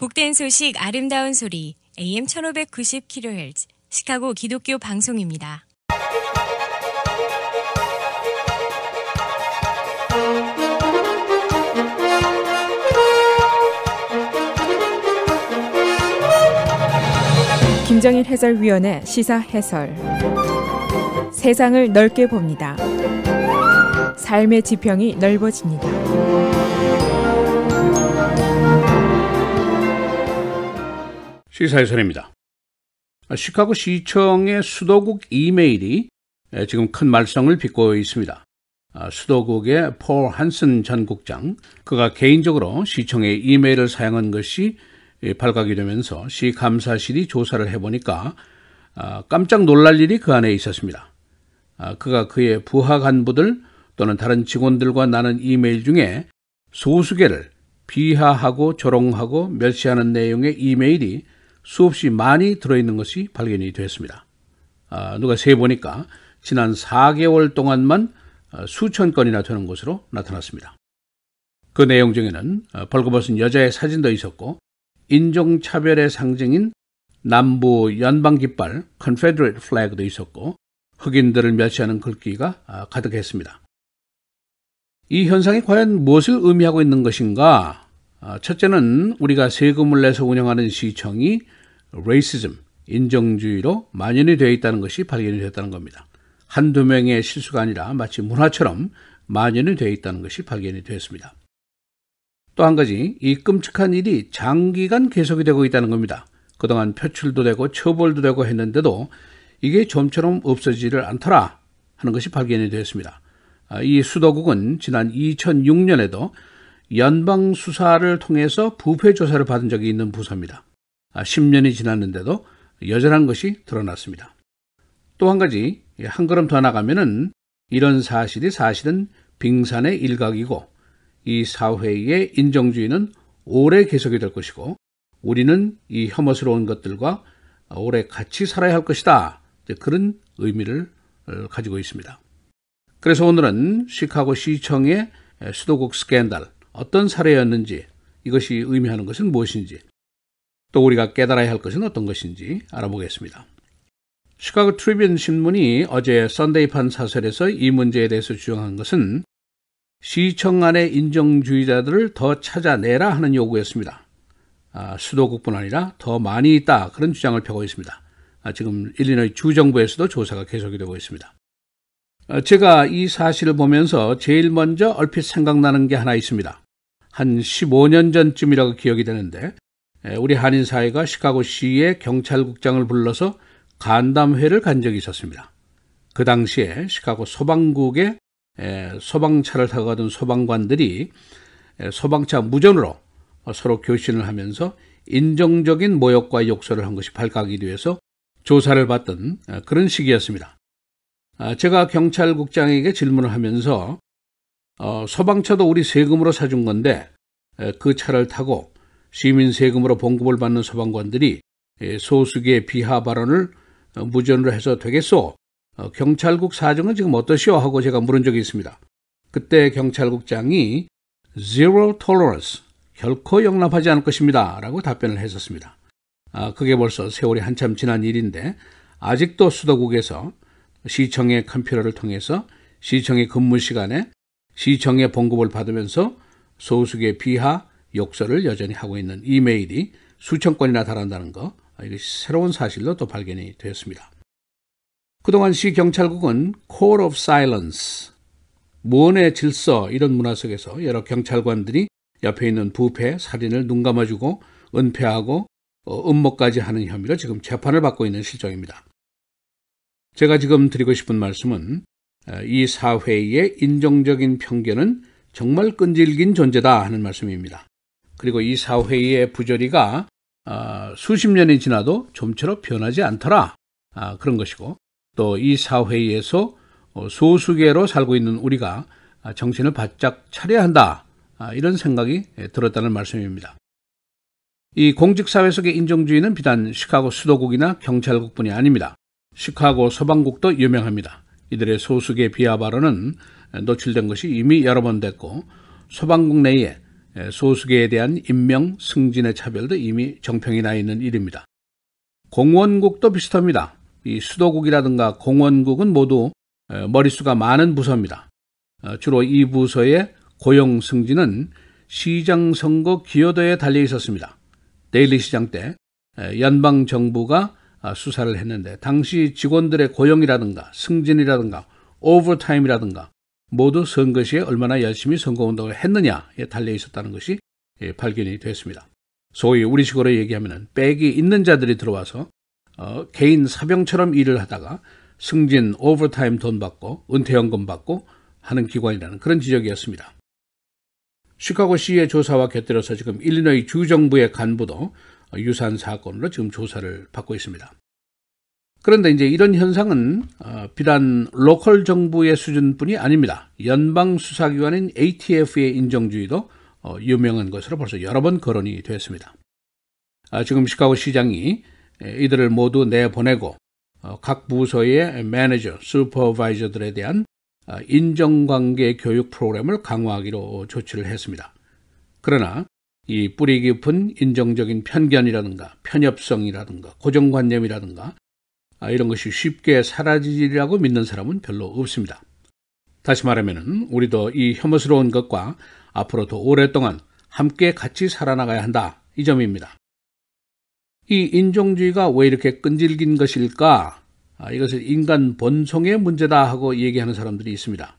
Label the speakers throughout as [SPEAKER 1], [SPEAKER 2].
[SPEAKER 1] 복된 소식 아름다운 소리 AM 1590kHz 시카고 기독교 방송입니다.
[SPEAKER 2] 김정일 해설위원의 시사 해설. 세상을 넓게 봅니다. 삶의 지평이 넓어집니다.
[SPEAKER 3] 시사해설입니다. 시카고 시청의 수도국 이메일이 지금 큰 말썽을 빚고 있습니다. 수도국의 폴 한슨 전 국장, 그가 개인적으로 시청의 이메일을 사용한 것이 발각이 되면서 시 감사실이 조사를 해보니까 깜짝 놀랄 일이 그 안에 있었습니다. 그가 그의 부하 간부들 또는 다른 직원들과 나눈 이메일 중에 소수 개를 비하하고 조롱하고 멸시하는 내용의 이메일이 수없이 많이 들어있는 것이 발견이 되었습니다. 누가 세보니까 지난 4개월 동안만 수천 건이나 되는 것으로 나타났습니다. 그 내용 중에는 벌거벗은 여자의 사진도 있었고 인종차별의 상징인 남부 연방깃발 Confederate Flag도 있었고 흑인들을 멸시하는 글귀가 가득했습니다. 이 현상이 과연 무엇을 의미하고 있는 것인가? 첫째는 우리가 세금을 내서 운영하는 시청이 레이시즘, 인종주의로 만연이 되어 있다는 것이 발견이 되었다는 겁니다. 한두 명의 실수가 아니라 마치 문화처럼 만연이 되어 있다는 것이 발견이 되었습니다. 또 한 가지, 이 끔찍한 일이 장기간 계속이 되고 있다는 겁니다. 그동안 표출도 되고 처벌도 되고 했는데도 이게 좀처럼 없어지지를 않더라 하는 것이 발견이 되었습니다. 이 수도국은 지난 2006년에도 연방수사를 통해서 부패조사를 받은 적이 있는 부서입니다. 10년이 지났는데도 여전한 것이 드러났습니다. 또 한 가지, 한 걸음 더 나가면은 이런 사실이 사실은 빙산의 일각이고 이 사회의 인종주의는 오래 계속이 될 것이고 우리는 이 혐오스러운 것들과 오래 같이 살아야 할 것이다. 그런 의미를 가지고 있습니다. 그래서 오늘은 시카고 시청의 수도국 스캔들, 어떤 사례였는지, 이것이 의미하는 것은 무엇인지, 또 우리가 깨달아야 할 것은 어떤 것인지 알아보겠습니다. 시카고 트리뷴 신문이 어제 선데이판 사설에서 이 문제에 대해서 주장한 것은 시청 안의 인종주의자들을 더 찾아내라 하는 요구였습니다. 수도국뿐 아니라 더 많이 있다, 그런 주장을 펴고 있습니다. 지금 일리노이 주정부에서도 조사가 계속이 되고 있습니다. 제가 이 사실을 보면서 제일 먼저 얼핏 생각나는 게 하나 있습니다. 한 15년 전쯤이라고 기억이 되는데 우리 한인사회가 시카고시의 경찰국장을 불러서 간담회를 간 적이 있었습니다. 그 당시에 시카고 소방국에 소방차를 타고 가던 소방관들이 소방차 무전으로 서로 교신을 하면서 인종적인 모욕과 욕설을 한 것이 발각이 되어서 조사를 받던 그런 시기였습니다. 제가 경찰국장에게 질문을 하면서 소방차도 우리 세금으로 사준 건데 그 차를 타고 시민 세금으로 봉급을 받는 소방관들이 소수기의 비하 발언을 무전으로 해서 되겠소? 경찰국 사정은 지금 어떠시오? 하고 제가 물은 적이 있습니다. 그때 경찰국장이 Zero Tolerance, 결코 용납하지 않을 것입니다 라고 답변을 했었습니다. 그게 벌써 세월이 한참 지난 일인데 아직도 수도국에서 시청의 컴퓨터를 통해서 시청의 근무 시간에 시청의 봉급을 받으면서 소수의 비하, 욕설을 여전히 하고 있는 이메일이 수천 건이나 달한다는 거, 이것이 새로운 사실로 또 발견이 되었습니다. 그동안 시경찰국은 Code of Silence, 무언의 질서, 이런 문화 속에서 여러 경찰관들이 옆에 있는 부패, 살인을 눈 감아주고 은폐하고 음모까지 하는 혐의로 지금 재판을 받고 있는 실정입니다. 제가 지금 드리고 싶은 말씀은 이 사회의 인종적인 편견은 정말 끈질긴 존재다 하는 말씀입니다. 그리고 이 사회의 부조리가 수십 년이 지나도 좀처럼 변하지 않더라, 그런 것이고 또 이 사회에서 소수계로 살고 있는 우리가 정신을 바짝 차려야 한다, 이런 생각이 들었다는 말씀입니다. 이 공직사회 속의 인종주의는 비단 시카고 수도국이나 경찰국뿐이 아닙니다. 시카고 소방국도 유명합니다. 이들의 소수계 비하 발언은 노출된 것이 이미 여러 번 됐고 소방국 내에 소수계에 대한 임명, 승진의 차별도 이미 정평이 나 있는 일입니다. 공원국도 비슷합니다. 이 수도국이라든가 공원국은 모두 머릿수가 많은 부서입니다. 주로 이 부서의 고용 승진은 시장 선거 기여도에 달려 있었습니다. 데일리 시장 때 연방 정부가 수사를 했는데 당시 직원들의 고용이라든가 승진이라든가 오버타임이라든가 모두 선거시에 얼마나 열심히 선거운동을 했느냐에 달려 있었다는 것이 발견이 됐습니다. 소위 우리식으로 얘기하면 백이 있는 자들이 들어와서 개인 사병처럼 일을 하다가 승진, 오버타임 돈 받고 은퇴연금 받고 하는 기관이라는 그런 지적이었습니다. 시카고시의 조사와 곁들여서 지금 일리노이 주정부의 간부도 유사한 사건으로 지금 조사를 받고 있습니다. 그런데 이제 이런 현상은 비단 로컬 정부의 수준뿐이 아닙니다. 연방 수사기관인 ATF의 인정주의도 유명한 것으로 벌써 여러 번 거론이 됐습니다. 지금 시카고 시장이 이들을 모두 내보내고 각 부서의 매니저, 슈퍼바이저들에 대한 인정관계 교육 프로그램을 강화하기로 조치를 했습니다. 그러나 이 뿌리 깊은 인종적인 편견이라든가 편협성이라든가 고정관념이라든가 이런 것이 쉽게 사라지리라고 믿는 사람은 별로 없습니다. 다시 말하면 우리도 이 혐오스러운 것과 앞으로 더 오랫동안 함께 같이 살아나가야 한다. 이 점입니다. 이 인종주의가 왜 이렇게 끈질긴 것일까? 이것을 인간 본성의 문제다 하고 얘기하는 사람들이 있습니다.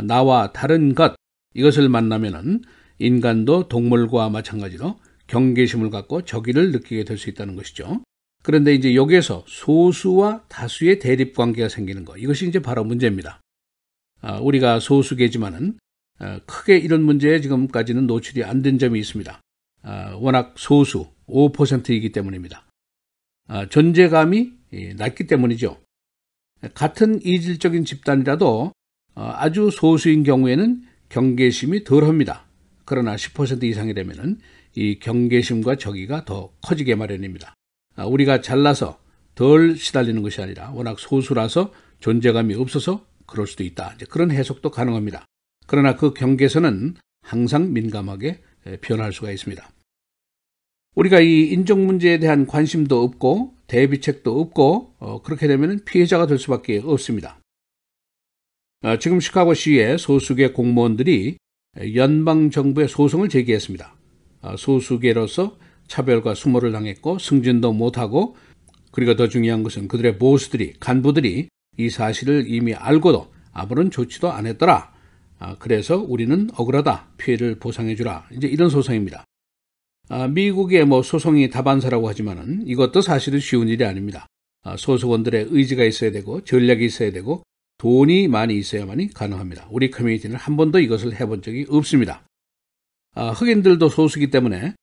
[SPEAKER 3] 나와 다른 것, 이것을 만나면은 인간도 동물과 마찬가지로 경계심을 갖고 적의를 느끼게 될 수 있다는 것이죠. 그런데 이제 여기에서 소수와 다수의 대립 관계가 생기는 것, 이것이 이제 바로 문제입니다. 우리가 소수계지만은 크게 이런 문제에 지금까지는 노출이 안 된 점이 있습니다. 워낙 소수, 5%이기 때문입니다. 존재감이 낮기 때문이죠. 같은 이질적인 집단이라도 아주 소수인 경우에는 경계심이 덜합니다. 그러나 10% 이상이 되면은 이 경계심과 적의가 더 커지게 마련입니다. 우리가 잘나서 덜 시달리는 것이 아니라 워낙 소수라서 존재감이 없어서 그럴 수도 있다. 이제 그런 해석도 가능합니다. 그러나 그 경계선은 항상 민감하게 변할 수가 있습니다. 우리가 이 인종 문제에 대한 관심도 없고 대비책도 없고 그렇게 되면 피해자가 될 수밖에 없습니다. 지금 시카고시의 소수계 공무원들이 연방정부에 소송을 제기했습니다. 소수계로서 차별과 수모를 당했고 승진도 못하고 그리고 더 중요한 것은 그들의 보스들이 간부들이 이 사실을 이미 알고도 아무런 조치도 안 했더라. 그래서 우리는 억울하다. 피해를 보상해주라. 이제 이런 소송입니다. 미국의 소송이 다반사라고 하지만은 이것도 사실은 쉬운 일이 아닙니다. 소속원들의 의지가 있어야 되고 전략이 있어야 되고 돈이 많이 있어야만이 가능합니다. 우리 커뮤니티는 한 번도 이것을 해본 적이 없습니다. 흑인들도 소수기 때문에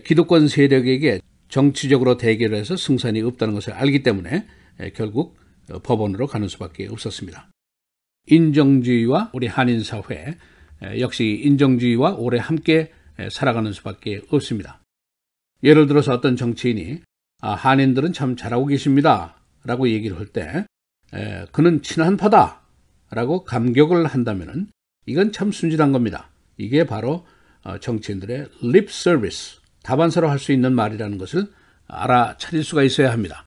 [SPEAKER 3] 기득권 세력에게 정치적으로 대결해서 승산이 없다는 것을 알기 때문에 결국 법원으로 가는 수밖에 없었습니다. 인종주의와 우리 한인사회 역시 인종주의와 오래 함께 살아가는 수밖에 없습니다. 예를 들어서 어떤 정치인이 한인들은 참 잘하고 계십니다 라고 얘기를 할 때 그는 친한 파다 라고 감격을 한다면 이건 참 순진한 겁니다. 이게 바로 정치인들의 lip service, 다반사로 할 수 있는 말이라는 것을 알아차릴 수가 있어야 합니다.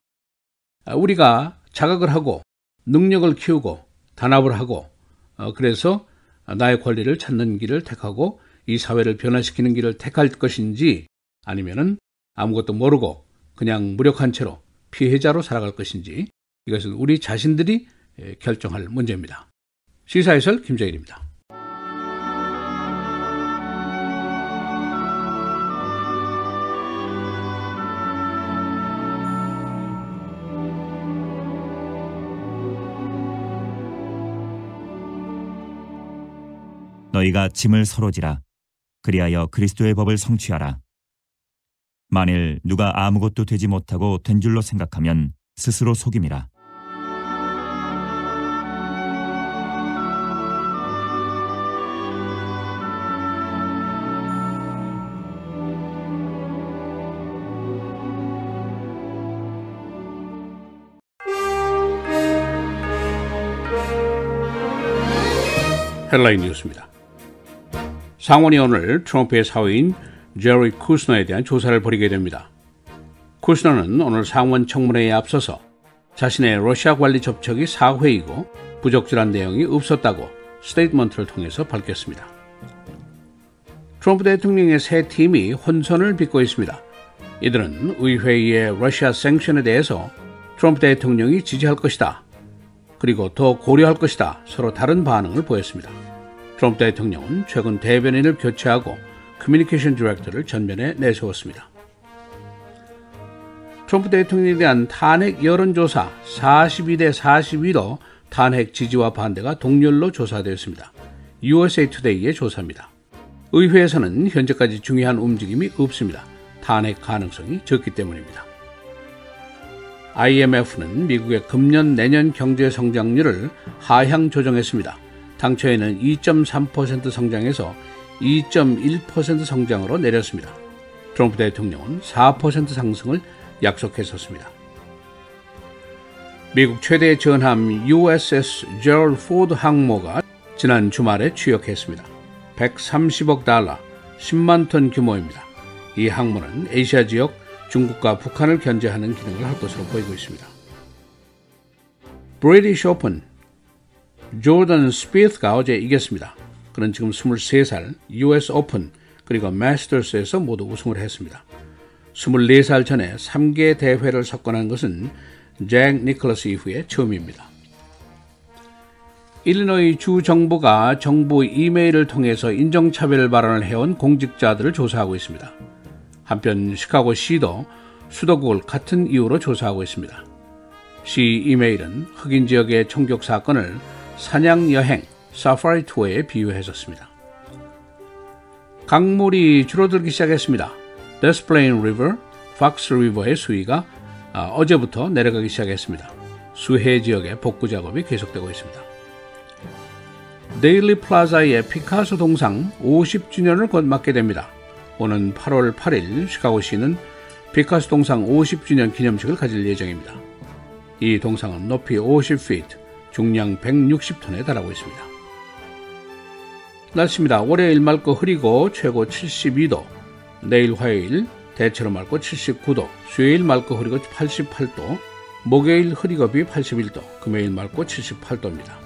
[SPEAKER 3] 우리가 자각을 하고 능력을 키우고 단합을 하고 그래서 나의 권리를 찾는 길을 택하고 이 사회를 변화시키는 길을 택할 것인지 아니면은 아무것도 모르고 그냥 무력한 채로 피해자로 살아갈 것인지 이것은 우리 자신들이 결정할 문제입니다. 시사해설 김정일입니다.
[SPEAKER 4] 너희가 짐을 서로 지라. 그리하여 그리스도의 법을 성취하라. 만일 누가 아무것도 되지 못하고 된 줄로 생각하면 스스로 속임이라.
[SPEAKER 3] 헬라인 뉴스입니다. 상원이 오늘 트럼프의 사위인 제리 쿠스너에 대한 조사를 벌이게 됩니다. 쿠스너는 오늘 상원 청문회에 앞서서 자신의 러시아 관리 접촉이 사회이고 부적절한 내용이 없었다고 스테이트먼트를 통해서 밝혔습니다. 트럼프 대통령의 새 팀이 혼선을 빚고 있습니다. 이들은 의회의 러시아 생션에 대해서 트럼프 대통령이 지지할 것이다. 그리고 더 고려할 것이다. 서로 다른 반응을 보였습니다. 트럼프 대통령은 최근 대변인을 교체하고 커뮤니케이션 디렉터를 전면에 내세웠습니다. 트럼프 대통령에 대한 탄핵 여론조사 42대 42로 탄핵 지지와 반대가 동률로 조사되었습니다. USA Today의 조사입니다. 의회에서는 현재까지 중요한 움직임이 없습니다. 탄핵 가능성이 적기 때문입니다. IMF는 미국의 금년 내년 경제 성장률을 하향 조정했습니다. 당초에는 2.3% 성장에서 2.1% 성장으로 내렸습니다. 트럼프 대통령은 4% 상승을 약속했었습니다. 미국 최대 전함 USS 제럴드 포드 항모가 지난 주말에 취역했습니다. 130억 달러, 10만 톤 규모입니다. 이 항모는 아시아 지역 중국과 북한을 견제하는 기능을 할 것으로 보이고 있습니다. 브리티시 오픈, 조던 스피스가 어제 이겼습니다. 그는 지금 23살, US 오픈 그리고 마스터스에서 모두 우승을 했습니다. 24살 전에 3개 대회를 석권한 것은 잭 니클러스 이후에 처음입니다. 일리노이 주 정부가 정부 이메일을 통해서 인종차별 발언을 해온 공직자들을 조사하고 있습니다. 한편 시카고시도 수도국을 같은 이유로 조사하고 있습니다. 시 이메일은 흑인 지역의 총격 사건을 사냥 여행, 사파리 투어에 비유했었습니다. 강물이 줄어들기 시작했습니다. 데스플레인 리버, 팍스 리버의 수위가 어제부터 내려가기 시작했습니다. 수해 지역의 복구 작업이 계속되고 있습니다. 데일리 플라자의 피카소 동상 50주년을 곧 맞게 됩니다. 오는 8월 8일 시카고시는 피카소 동상 50주년 기념식을 가질 예정입니다. 이 동상은 높이 50feet, 중량 160톤에 달하고 있습니다. 날씨입니다. 월요일 맑고 흐리고 최고 72도, 내일 화요일 대체로 맑고 79도, 수요일 맑고 흐리고 88도, 목요일 흐리고 비 81도, 금요일 맑고 78도입니다.